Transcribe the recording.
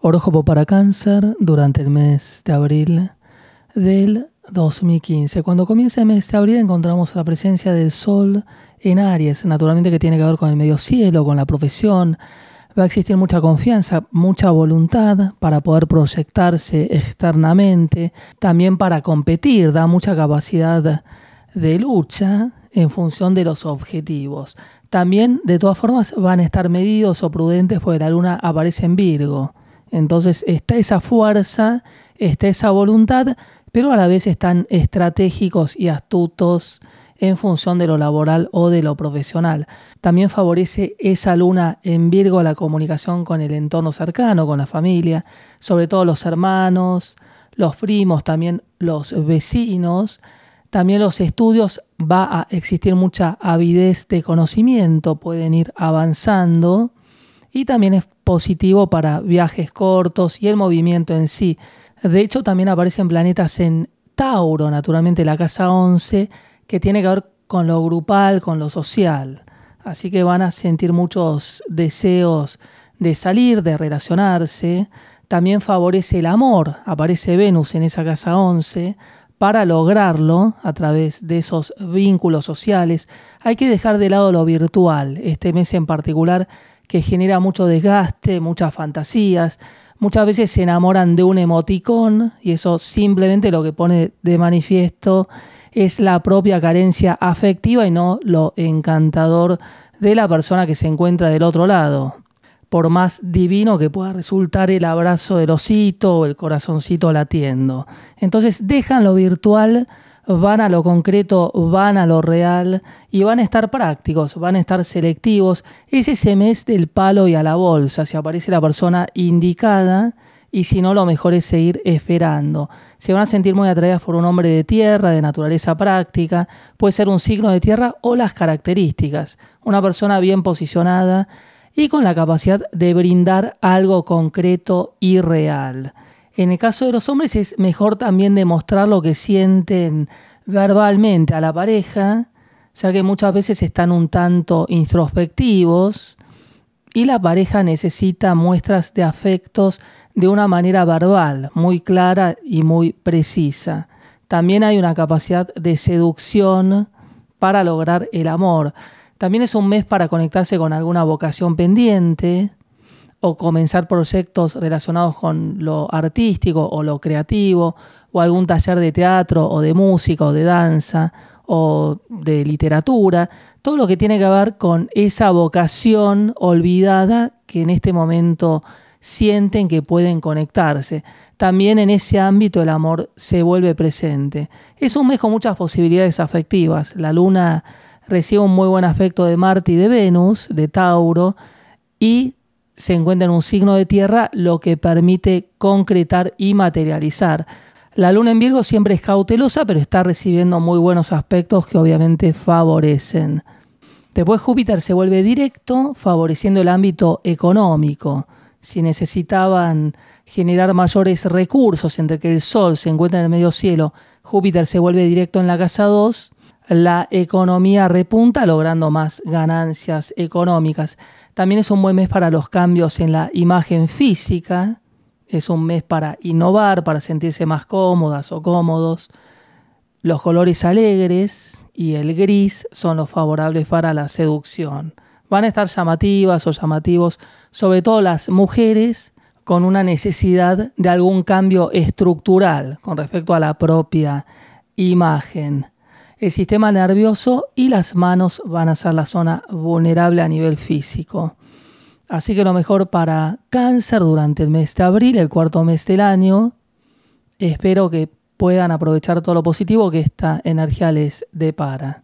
Horóscopo para Cáncer durante el mes de abril del 2015. Cuando comienza el mes de abril encontramos la presencia del Sol en Aries, naturalmente que tiene que ver con el medio cielo, con la profesión. Va a existir mucha confianza, mucha voluntad para poder proyectarse externamente, también para competir, da mucha capacidad de lucha en función de los objetivos. También, de todas formas, van a estar medidos o prudentes porque la luna aparece en Virgo. Entonces está esa fuerza, está esa voluntad, pero a la vez están estratégicos y astutos en función de lo laboral o de lo profesional. También favorece esa luna en Virgo la comunicación con el entorno cercano, con la familia, sobre todo los hermanos, los primos, también los vecinos. También los estudios, va a existir mucha avidez de conocimiento, pueden ir avanzando. Y también es positivo para viajes cortos y el movimiento en sí. De hecho, también aparecen planetas en Tauro, naturalmente la casa 11, que tiene que ver con lo grupal, con lo social. Así que van a sentir muchos deseos de salir, de relacionarse. También favorece el amor, aparece Venus en esa casa 11. Para lograrlo, a través de esos vínculos sociales, hay que dejar de lado lo virtual, este mes en particular, que genera mucho desgaste, muchas fantasías. Muchas veces se enamoran de un emoticón y eso simplemente lo que pone de manifiesto es la propia carencia afectiva y no lo encantador de la persona que se encuentra del otro lado. Por más divino que pueda resultar el abrazo del osito o el corazoncito latiendo. Entonces dejan lo virtual, van a lo concreto, van a lo real y van a estar prácticos, van a estar selectivos. Es ese mes del palo y a la bolsa, si aparece la persona indicada y si no, lo mejor es seguir esperando. Se van a sentir muy atraídas por un hombre de tierra, de naturaleza práctica, puede ser un signo de tierra o las características. Una persona bien posicionada y con la capacidad de brindar algo concreto y real. En el caso de los hombres es mejor también demostrar lo que sienten verbalmente a la pareja, ya que muchas veces están un tanto introspectivos y la pareja necesita muestras de afectos de una manera verbal, muy clara y muy precisa. También hay una capacidad de seducción para lograr el amor. También es un mes para conectarse con alguna vocación pendiente o comenzar proyectos relacionados con lo artístico o lo creativo o algún taller de teatro o de música o de danza o de literatura. Todo lo que tiene que ver con esa vocación olvidada que en este momento sienten que pueden conectarse. También en ese ámbito el amor se vuelve presente. Es un mes con muchas posibilidades afectivas. La luna recibe un muy buen aspecto de Marte y de Venus, de Tauro, y se encuentra en un signo de tierra, lo que permite concretar y materializar. La luna en Virgo siempre es cautelosa, pero está recibiendo muy buenos aspectos que obviamente favorecen. Después Júpiter se vuelve directo, favoreciendo el ámbito económico. Si necesitaban generar mayores recursos entre que el Sol se encuentra en el medio cielo, Júpiter se vuelve directo en la casa 2, la economía repunta logrando más ganancias económicas. También es un buen mes para los cambios en la imagen física. Es un mes para innovar, para sentirse más cómodas o cómodos. Los colores alegres y el gris son los favorables para la seducción. Van a estar llamativas o llamativos, sobre todo las mujeres, con una necesidad de algún cambio estructural con respecto a la propia imagen. El sistema nervioso y las manos van a ser la zona vulnerable a nivel físico. Así que lo mejor para Cáncer durante el mes de abril, el cuarto mes del año. Espero que puedan aprovechar todo lo positivo que esta energía les depara.